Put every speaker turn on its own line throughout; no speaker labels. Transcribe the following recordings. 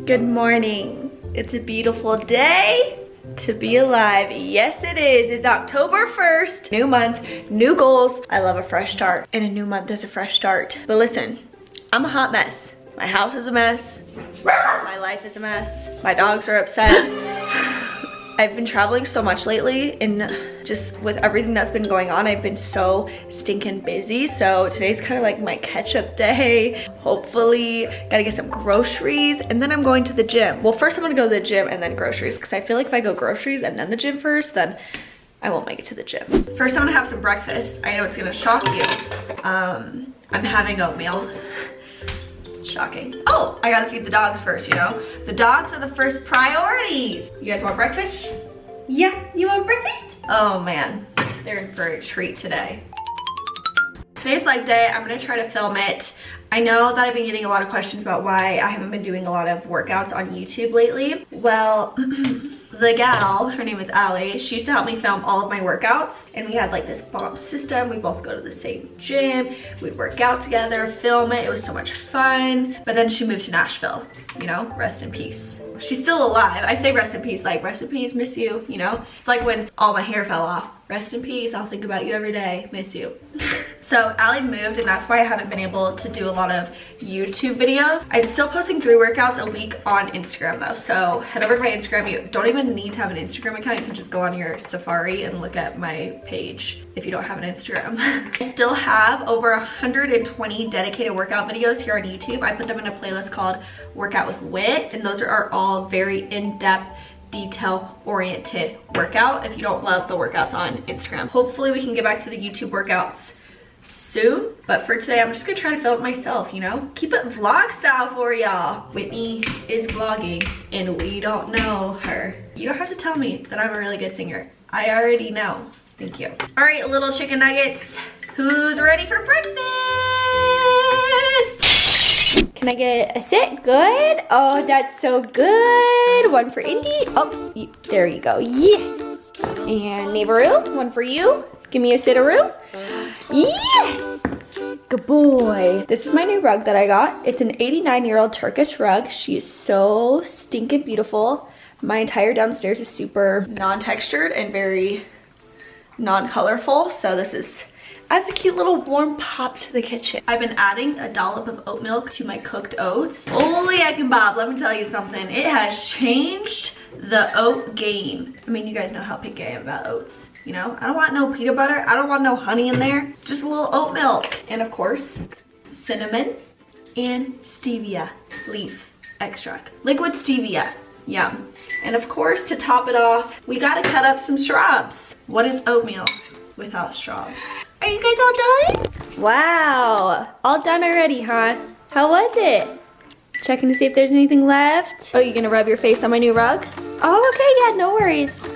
Good morning. It's a beautiful day to be alive. Yes, it is. It's October 1st. New month, new goals. I love a fresh start, and a new month is a fresh start. But listen, I'm a hot mess. My house is a mess. My life is a mess. My dogs are upset. I've been traveling so much lately, and just with everything that's been going on, I've been so stinking busy. So today's kind of like my catch-up day. Hopefully, gotta get some groceries, and then I'm going to the gym. Well, first I'm gonna go to the gym and then groceries, because I feel like if I go groceries and then the gym first, then I won't make it to the gym. First, I'm gonna have some breakfast. I know it's gonna shock you. I'm having oatmeal. Shocking. Oh, I gotta feed the dogs first, you know? The dogs are the first priorities. You guys want breakfast? Yeah, you want breakfast? Oh man, they're in for a treat today. Today's leg day. I'm gonna try to film it. I know that I've been getting a lot of questions about why I haven't been doing a lot of workouts on YouTube lately. Well, the gal, her name is Allie, she used to help me film all of my workouts, and we had like this bomb system. We both go to the same gym, we'd work out together, film it. It was so much fun. But then she moved to Nashville, you know, rest in peace. She's still alive. I say rest in peace, like rest in peace, miss you, you know? It's like when all my hair fell off. Rest in peace, I'll think about you every day, miss you. So Allie moved, and that's why I haven't been able to do a lot of YouTube videos. I'm still posting 3 workouts a week on Instagram though. So head over to my Instagram. You don't even need to have an Instagram account. You can just go on your Safari and look at my page if you don't have an Instagram. I still have over 120 dedicated workout videos here on YouTube. I put them in a playlist called Workout with Wit, and those are all very in-depth, detail-oriented workout if you don't love the workouts on Instagram. Hopefully we can get back to the YouTube workouts soon, but for today I'm just gonna try to film it myself, you know? Keep it vlog style for y'all. Whitney is vlogging and we don't know her. You don't have to tell me that I'm a really good singer. I already know. Thank you. All right, little chicken nuggets. Who's ready for breakfast? Can I get a sit? Good. Oh, that's so good. One for Indy. Oh, there you go. Yes. And Neighboroo, one for you. Give me a sit-aroo. Yes. Good boy. This is my new rug that I got. It's an 89-year-old Turkish rug. She is so stinking beautiful. My entire downstairs is super non-textured and very non-colorful. So this adds a cute little warm pop to the kitchen. I've been adding a dollop of oat milk to my cooked oats. Holy heck and Bob, let me tell you something. It has changed the oat game. I mean, you guys know how picky I am about oats. You know, I don't want no peanut butter. I don't want no honey in there. Just a little oat milk. And of course, cinnamon and stevia leaf extract. Liquid stevia. Yum. And of course, to top it off, we gotta cut up some shrubs. What is oatmeal without shrubs? Are you guys all done? Wow, all done already, huh? How was it? Checking to see if there's anything left. Oh, you gonna rub your face on my new rug? Oh, okay, yeah, no worries.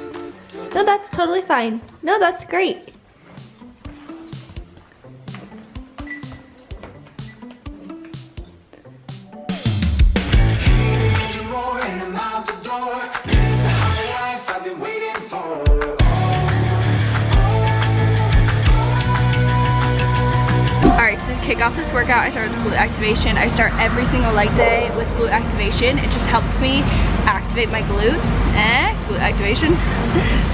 No, that's totally fine. No, that's great. Kick off this workout, I start with glute activation. I start every single leg day with glute activation. It just helps me activate my glutes. Glute activation.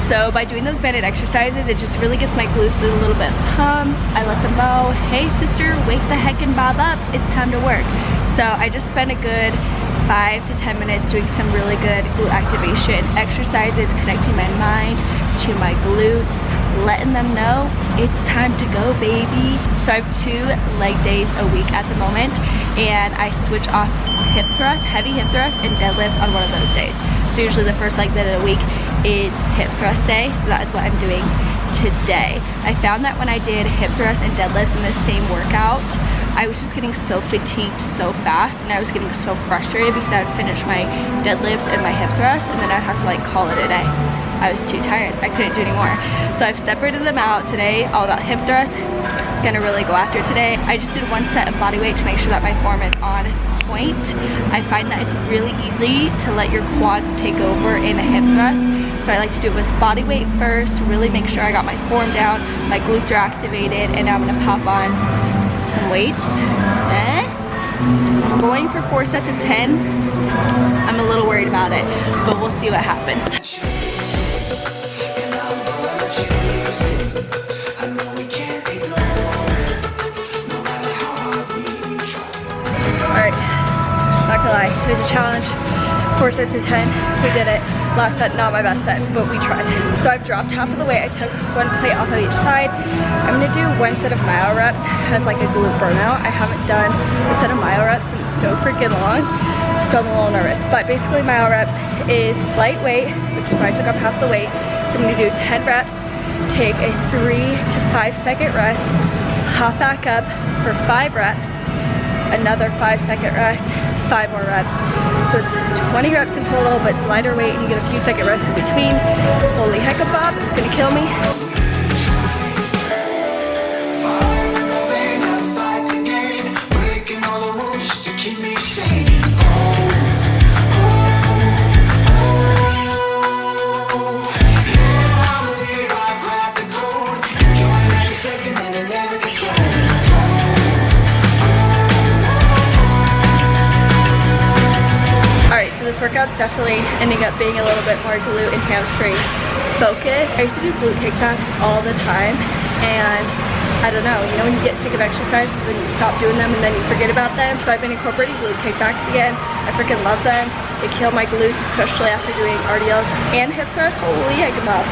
So by doing those banded exercises, it just really gets my glutes a little bit pumped. I let them know, hey sister, wake the heck and bob up. It's time to work. So I just spend a good 5 to 10 minutes doing some really good glute activation exercises, connecting my mind to my glutes, letting them know it's time to go, baby. So I have 2 leg days a week at the moment, and I switch off hip thrust, heavy hip thrust, and deadlifts on one of those days. So usually the first leg day of the week is hip thrust day, so that is what I'm doing today. I found that when I did hip thrust and deadlifts in the same workout, I was just getting so fatigued so fast, and I was getting so frustrated because I would finish my deadlifts and my hip thrust, and then I'd have to like call it a day. I was too tired. I couldn't do anymore. So I've separated them out today, all about hip thrust. Gonna really go after today. I just did 1 set of body weight to make sure that my form is on point. I find that it's really easy to let your quads take over in a hip thrust. So I like to do it with body weight first to really make sure I got my form down, my glutes are activated, and now I'm gonna pop on some weights. I'm going for 4 sets of 10. I'm it, but we'll see what happens. Alright, not gonna lie, it was a challenge. 4 sets of 10, we did it. Last set, not my best set, but we tried. So I've dropped half of the weight. I took 1 plate off of each side. I'm gonna do 1 set of myo-reps as like a glute burnout. I haven't done a set of myo-reps in so freaking long, so I'm a little nervous. But basically myo-reps is lightweight, which is why I took up half the weight. So I'm gonna do 10 reps, take a 3 to 5 second rest, hop back up for 5 reps, another 5 second rest, 5 more reps. So it's 20 reps in total, but it's lighter weight and you get a few second rests in between. Holy heck of Bob, it's gonna kill me. This workout's definitely ending up being a little bit more glute and hamstring focused. I used to do glute takebacks all the time, and I don't know, you know when you get sick of exercises, then you stop doing them and then you forget about them. So I've been incorporating glute takebacks again. I freaking love them. They kill my glutes, especially after doing RDLs and hip thrusts. Holy heck, I'm up.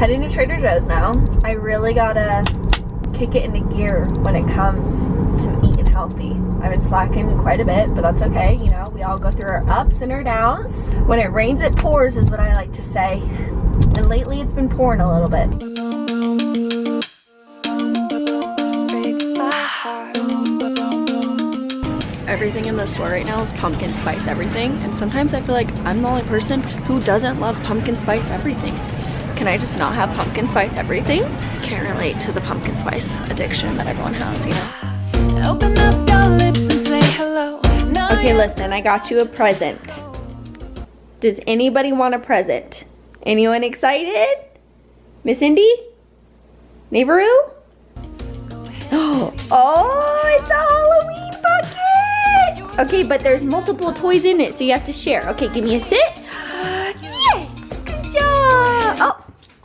Heading to Trader Joe's now. I really gotta kick it into gear when it comes to eating healthy. I've been slacking quite a bit, but that's okay. You know, we all go through our ups and our downs. When it rains, it pours is what I like to say. And lately it's been pouring a little bit. Everything in the store right now is pumpkin spice everything. And sometimes I feel like I'm the only person who doesn't love pumpkin spice everything. Can I just not have pumpkin spice everything? Can't relate to the pumpkin spice addiction that everyone has, you know? Open up your lips and say hello. Okay, listen, I got you a present. Does anybody want a present? Anyone excited? Miss Indy? Neighboroo? Oh, it's a Halloween bucket! Okay, but there's multiple toys in it, so you have to share. Okay, give me a sit. Yes! Good job!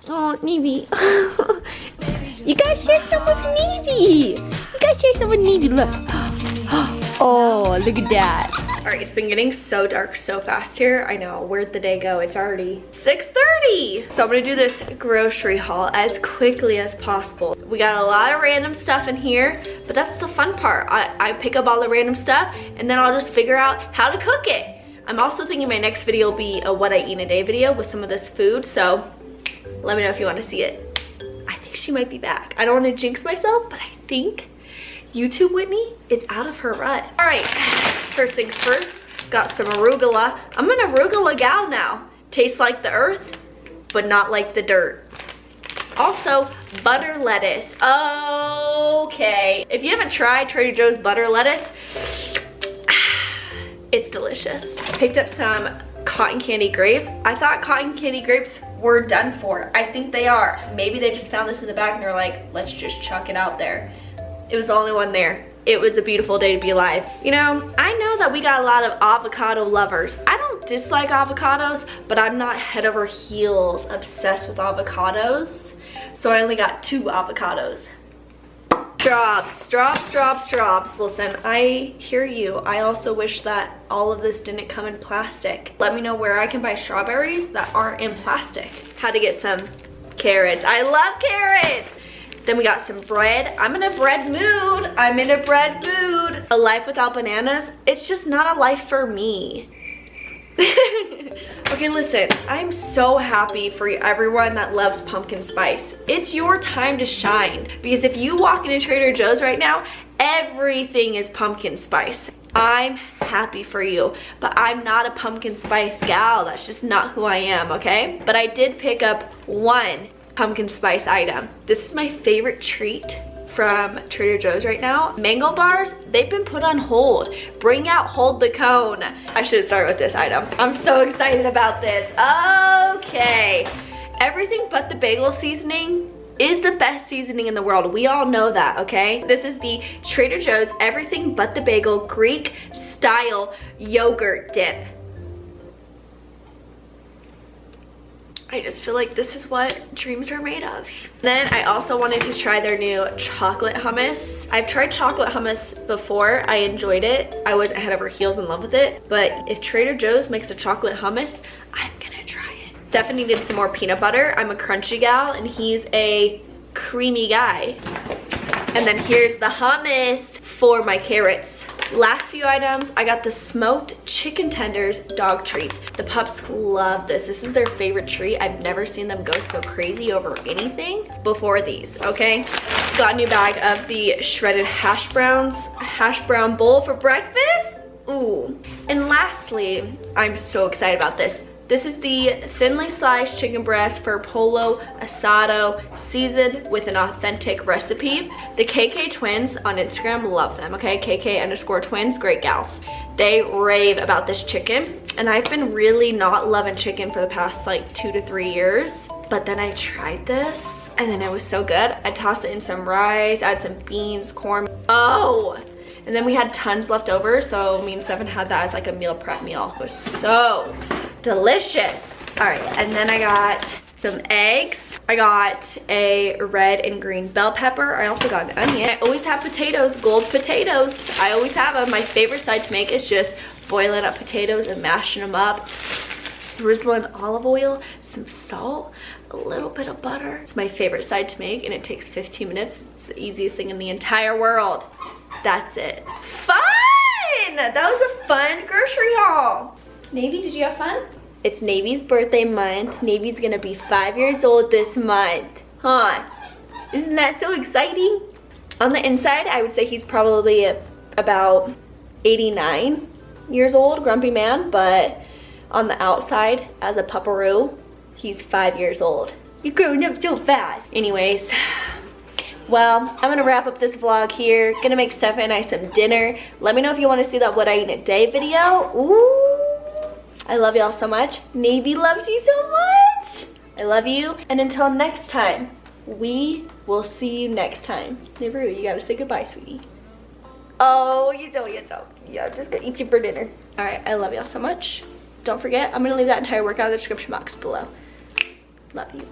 Oh, Navy. You guys share some with Navy. You guys share some with Navy, look. Oh, look at that. All right, it's been getting so dark so fast here. I know, where'd the day go? It's already 6:30. So I'm gonna do this grocery haul as quickly as possible. We got a lot of random stuff in here, but that's the fun part. I pick up all the random stuff and then I'll just figure out how to cook it. I'm also thinking my next video will be a what I eat in a day video with some of this food, so let me know if you want to see it. I think she might be back. I don't want to jinx myself, but I think YouTube Whitney is out of her rut. All right, first things first, got some arugula. I'm an arugula gal now. Tastes like the earth, but not like the dirt. Also, butter lettuce. Okay, if you haven't tried Trader Joe's butter lettuce, it's delicious. Picked up some cotton candy grapes. I thought cotton candy grapes were done for. I think they are. Maybe they just found this in the back and they're like, let's just chuck it out there. It was the only one there. It was a beautiful day to be alive. You know, I know that we got a lot of avocado lovers. I don't dislike avocados, but I'm not head over heels obsessed with avocados. So I only got 2 avocados. Straws. Listen, I hear you. I also wish that all of this didn't come in plastic. Let me know where I can buy strawberries that aren't in plastic. Had to get some carrots. I love carrots. Then we got some bread. I'm in a bread mood. A life without bananas, it's just not a life for me. Okay, listen, I'm so happy for everyone that loves pumpkin spice. It's your time to shine, because if you walk into Trader Joe's right now, everything is pumpkin spice. I'm happy for you, but I'm not a pumpkin spice gal. That's just not who I am, okay? But I did pick up 1 pumpkin spice item. This is my favorite treat from Trader Joe's right now. Mango bars, they've been put on hold. Bring out Hold the Cone. I should start with this item. I'm so excited about this. Okay. Everything but the bagel seasoning is the best seasoning in the world. We all know that, okay? This is the Trader Joe's Everything But the Bagel Greek style yogurt dip. I just feel like this is what dreams are made of. Then I also wanted to try their new chocolate hummus. I've tried chocolate hummus before. I enjoyed it. I was head over heels in love with it. But if Trader Joe's makes a chocolate hummus, I'm gonna try it. Definitely needed some more peanut butter. I'm a crunchy gal and he's a creamy guy. And then here's the hummus for my carrots. Last few items, I got the smoked chicken tenders dog treats. The pups love this. This is their favorite treat. I've never seen them go so crazy over anything before these, okay? Got a new bag of the shredded hash browns, hash brown bowl for breakfast. Ooh. And lastly, I'm so excited about this. This is the thinly sliced chicken breast for pollo asado, seasoned with an authentic recipe. The KK twins on Instagram love them, okay? KK_twins, great gals. They rave about this chicken, and I've been really not loving chicken for the past like 2 to 3 years. But then I tried this, and then it was so good. I tossed it in some rice, add some beans, corn. Oh! And then we had tons left over, so me and Stefan had that as like a meal prep meal. It was so delicious. All right, and then I got some eggs. I got a red and green bell pepper. I also got an onion. I always have potatoes, gold potatoes. I always have them. My favorite side to make is just boiling up potatoes and mashing them up. Drizzling olive oil, some salt, a little bit of butter. It's my favorite side to make and it takes 15 minutes. It's the easiest thing in the entire world. That's it. Fun! That was a fun grocery haul. Navy, did you have fun? It's Navy's birthday month. Navy's gonna be 5 years old this month. Huh? Isn't that so exciting? On the inside, I would say he's probably about 89 years old, grumpy man, but on the outside, as a pupperoo, he's 5 years old. You're growing up so fast. Anyways, well, I'm gonna wrap up this vlog here. Gonna make Stefan and I some dinner. Let me know if you wanna see that what I eat in a day video. Ooh, I love y'all so much. Navy loves you so much. I love you. And until next time, we will see you next time. Nabaru, you gotta say goodbye, sweetie. Oh, you don't. Yeah, I'm just gonna eat you for dinner. All right, I love y'all so much. Don't forget, I'm gonna leave that entire workout in the description box below. Love you.